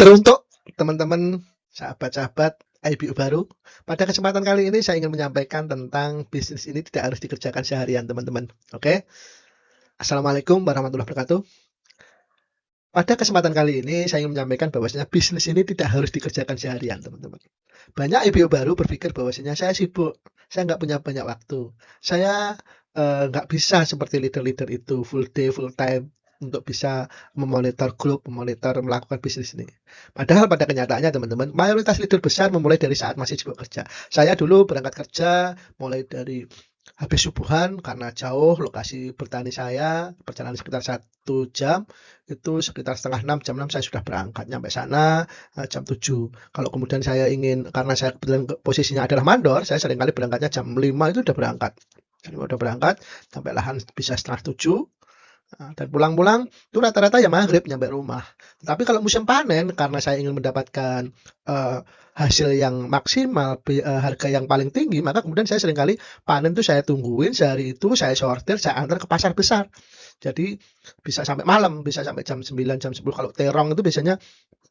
Teruntuk teman-teman, sahabat-sahabat IBU baru, pada kesempatan kali ini saya ingin menyampaikan tentang bisnis ini tidak harus dikerjakan seharian, teman-teman. Oke? Assalamualaikum warahmatullahi wabarakatuh. Pada kesempatan kali ini saya ingin menyampaikan bahwasanya bisnis ini tidak harus dikerjakan seharian, teman-teman. Banyak IBU baru berpikir bahwasanya saya sibuk, saya nggak punya banyak waktu. Saya nggak bisa seperti leader-leader itu full day, full time untuk bisa memonitor grup, memonitor melakukan bisnis ini. Padahal pada kenyataannya teman-teman, mayoritas leader besar memulai dari saat masih sibuk kerja. Saya dulu berangkat kerja mulai dari habis subuhan karena jauh lokasi bertani saya, perjalanan sekitar 1 jam, itu sekitar setengah 6, jam 6 saya sudah berangkat, nyampe sana jam 7. Kalau kemudian saya ingin, karena saya kebetulan posisinya adalah mandor, saya seringkali berangkatnya jam 5 itu udah berangkat. Jam 5 udah berangkat, sampai lahan bisa setengah 7, dan pulang-pulang itu rata-rata ya maghrib nyampe rumah. Tapi kalau musim panen, karena saya ingin mendapatkan hasil yang maksimal, harga yang paling tinggi, maka kemudian saya seringkali panen tuh saya tungguin sehari itu, saya sortir, saya antar ke pasar besar. Jadi bisa sampai malam, bisa sampai jam 9, jam 10. Kalau terong itu biasanya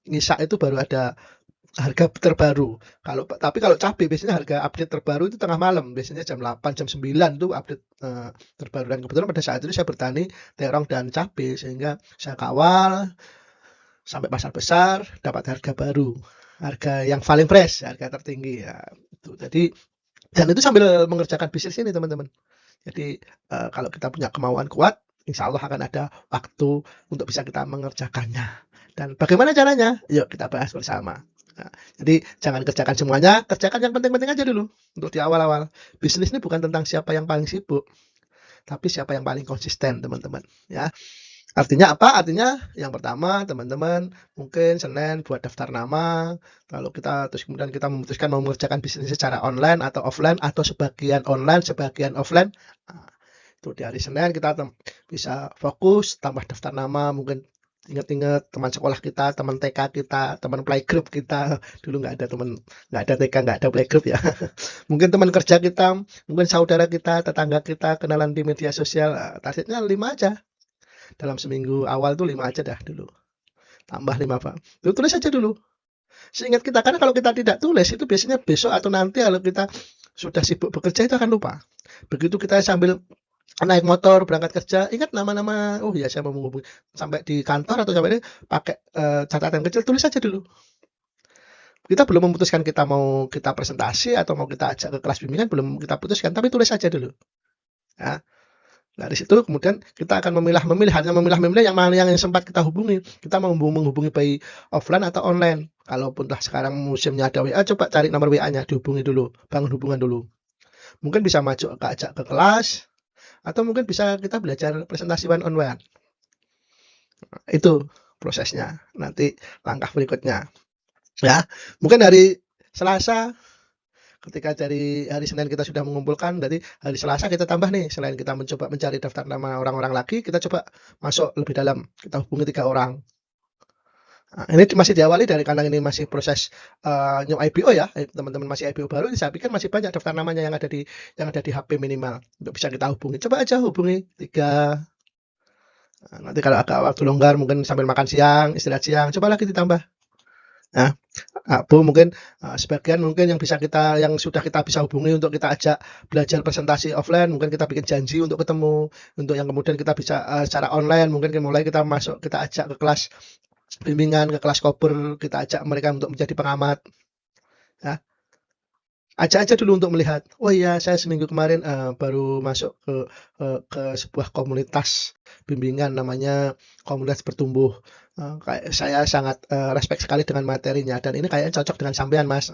ngisak itu baru ada harga terbaru. Tapi kalau cabai biasanya harga update terbaru itu tengah malam, biasanya jam 8, jam 9 tuh update terbaru. Dan kebetulan pada saat itu saya bertani terong dan cabai, sehingga saya kawal sampai pasar besar, dapat harga baru, harga yang paling fresh, harga tertinggi ya. Itu. Jadi, dan itu sambil mengerjakan bisnis ini, teman-teman. Jadi kalau kita punya kemauan kuat, insya Allah akan ada waktu untuk bisa kita mengerjakannya. Dan bagaimana caranya? Yuk kita bahas bersama. Nah, jadi jangan kerjakan semuanya, kerjakan yang penting-penting aja dulu untuk di awal-awal. Bisnis ini bukan tentang siapa yang paling sibuk, tapi siapa yang paling konsisten, teman-teman. Ya, artinya apa? Artinya yang pertama, teman-teman mungkin Senin buat daftar nama, lalu terus kemudian kita memutuskan mau mengerjakan bisnis secara online atau offline, atau sebagian online, sebagian offline. Nah, itu di hari Senin kita bisa fokus tambah daftar nama, mungkin ingat-ingat teman sekolah kita, teman TK kita, teman playgroup kita. Dulu nggak ada TK, nggak ada playgroup ya. Mungkin teman kerja kita, mungkin saudara kita, tetangga kita, kenalan di media sosial. Targetnya 5 aja. Dalam seminggu awal tuh 5 aja dah dulu. Tambah 5 Pak. Itu tulis aja dulu. Seingat kita, karena kalau kita tidak tulis itu biasanya besok atau nanti kalau kita sudah sibuk bekerja itu akan lupa. Begitu kita sambil naik motor berangkat kerja, ingat nama-nama, oh ya saya mau menghubungi, sampai di kantor atau sampai ini pakai catatan kecil, tulis aja dulu. Kita belum memutuskan kita mau kita presentasi atau mau kita ajak ke kelas bimbingan, belum kita putuskan, tapi tulis aja dulu. Ya. Nah, dari situ kemudian kita akan hanya memilah yang mana yang sempat kita hubungi. Kita mau menghubungi baik offline atau online. Kalaupun sekarang musimnya ada WA, coba cari nomor WA-nya, dihubungi dulu, bangun hubungan dulu. Mungkin bisa maju ajak ke kelas, atau mungkin bisa kita belajar presentasi one on one. Itu prosesnya. Nanti langkah berikutnya. Ya, mungkin hari Selasa, ketika dari hari Senin kita sudah mengumpulkan, dari hari Selasa kita tambah nih, selain kita mencoba mencari daftar nama orang-orang lagi, kita coba masuk lebih dalam, kita hubungi 3 orang. Nah, ini masih diawali dari karena ini masih proses new IPO ya, teman-teman masih IPO baru, saya pikir masih banyak daftar namanya yang ada di HP minimal untuk bisa kita hubungi. Coba aja hubungi 3. Nanti kalau agak waktu longgar mungkin sambil makan siang, istirahat siang, coba lagi ditambah. Nah, Bu mungkin sebagian mungkin yang sudah kita bisa hubungi untuk kita ajak belajar presentasi offline, mungkin kita bikin janji untuk ketemu, untuk yang kemudian kita bisa secara online, mungkin mulai kita ajak ke kelas bimbingan, ke kelas koper, kita ajak mereka untuk menjadi pengamat. Ya. Ajak aja dulu untuk melihat, oh iya saya seminggu kemarin baru masuk ke sebuah komunitas bimbingan namanya Komunitas Bertumbuh. Kayak saya sangat respect sekali dengan materinya dan ini kayaknya cocok dengan sampean Mas.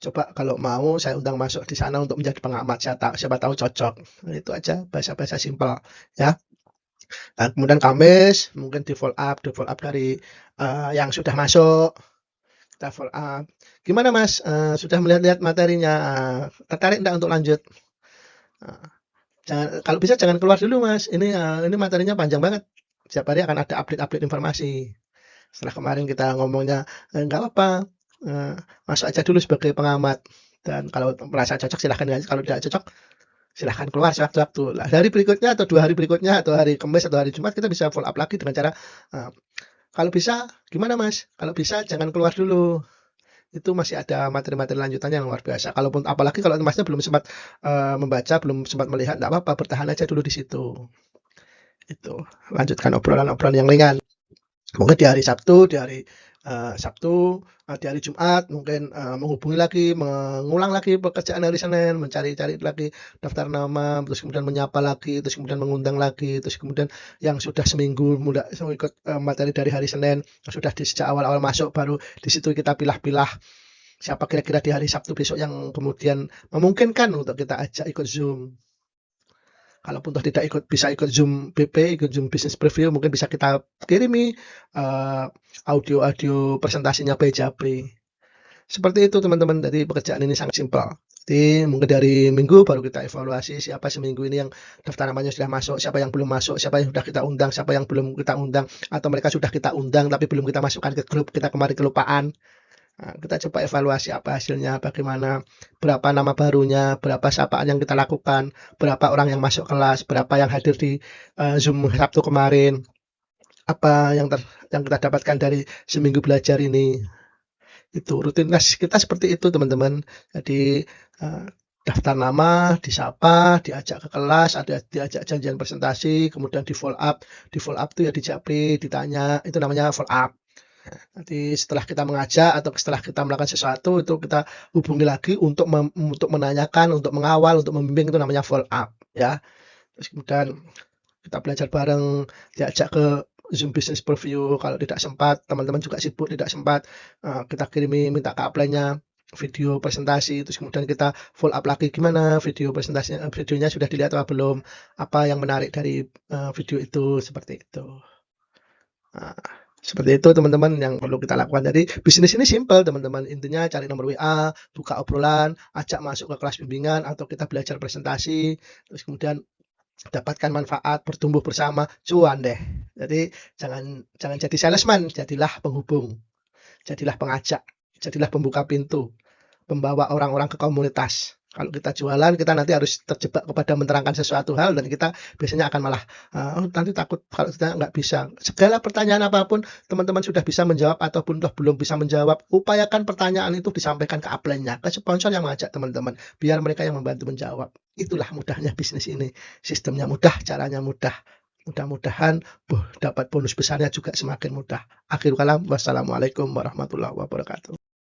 Coba kalau mau saya undang masuk di sana untuk menjadi pengamat, siapa tahu cocok. Itu aja bahasa-bahasa simpel ya. Dan kemudian Kamis mungkin di follow up dari yang sudah masuk. Kita follow up. Gimana Mas, sudah melihat-lihat materinya, tertarik enggak untuk lanjut? Kalau bisa jangan keluar dulu Mas, ini materinya panjang banget. Setiap hari akan ada update-update informasi. Setelah kemarin kita ngomongnya, enggak apa-apa, masuk aja dulu sebagai pengamat. Dan kalau merasa cocok silahkan, kalau tidak cocok silahkan keluar sewaktu-waktu. Nah, hari berikutnya atau 2 hari berikutnya atau hari Kamis atau hari Jumat kita bisa follow up lagi dengan cara Kalau bisa gimana Mas? Kalau bisa jangan keluar dulu. Itu masih ada materi-materi lanjutannya yang luar biasa. Kalaupun apalagi kalau Masnya belum sempat, membaca, belum sempat melihat, nggak apa-apa, bertahan aja dulu di situ. Itu, lanjutkan obrolan-obrolan yang ringan. Mungkin di hari Sabtu, Sabtu, di hari Jumat mungkin, menghubungi lagi, mengulang lagi pekerjaan hari Senin, mencari-cari lagi daftar nama, terus kemudian menyapa lagi, terus kemudian mengundang lagi, terus kemudian yang sudah seminggu ikut, materi dari hari Senin, sudah sejak awal-awal masuk, baru di situ kita pilah-pilah siapa kira-kira di hari Sabtu besok yang kemudian memungkinkan untuk kita ajak ikut Zoom. Kalaupun toh tidak bisa ikut Zoom BP, ikut Zoom Business Preview, mungkin bisa kita kirimi audio-audio presentasinya by Japri. Seperti itu teman-teman, jadi pekerjaan ini sangat simpel. Jadi mungkin dari minggu baru kita evaluasi siapa seminggu ini yang daftar namanya sudah masuk, siapa yang belum masuk, siapa yang sudah kita undang, siapa yang belum kita undang, atau mereka sudah kita undang tapi belum kita masukkan ke grup, kita kemarin kelupaan. Nah, kita coba evaluasi apa hasilnya, bagaimana, berapa nama barunya, berapa sapaan yang kita lakukan, berapa orang yang masuk kelas, berapa yang hadir di Zoom Sabtu kemarin, apa yang kita dapatkan dari seminggu belajar ini. Itu rutinitas kita seperti itu teman-teman. Jadi daftar nama, disapa, diajak ke kelas, diajak janjian presentasi, kemudian di follow up. Di follow up itu ya di Japri, ditanya, itu namanya follow up. Nanti setelah kita mengajak atau setelah kita melakukan sesuatu itu kita hubungi lagi untuk menanyakan, untuk mengawal, untuk membimbing, itu namanya follow up ya. Terus kemudian kita belajar bareng, diajak ke Zoom Business Preview kalau tidak sempat, teman-teman juga sibuk tidak sempat, kita kirimi minta ke upline-nya video presentasi, terus kemudian kita follow up lagi gimana videonya sudah dilihat atau belum, apa yang menarik dari video itu, seperti itu. Nah, seperti itu teman-teman yang perlu kita lakukan. Jadi bisnis ini simpel teman-teman, intinya cari nomor WA, buka obrolan, ajak masuk ke kelas bimbingan atau kita belajar presentasi, terus kemudian dapatkan manfaat, bertumbuh bersama, cuan deh. Jadi jangan jadi salesman, jadilah penghubung, jadilah pengajak, jadilah pembuka pintu, pembawa orang-orang ke komunitas. Kalau kita jualan, kita nanti harus terjebak kepada menerangkan sesuatu hal dan kita biasanya akan malah nanti takut kalau kita nggak bisa. Segala pertanyaan apapun, teman-teman sudah bisa menjawab ataupun toh belum bisa menjawab, upayakan pertanyaan itu disampaikan ke upline-nya, ke sponsor yang mengajak teman-teman, biar mereka yang membantu menjawab. Itulah mudahnya bisnis ini. Sistemnya mudah, caranya mudah. Mudah-mudahan dapat bonus besarnya juga semakin mudah. Akhirul kalam, wassalamualaikum warahmatullahi wabarakatuh.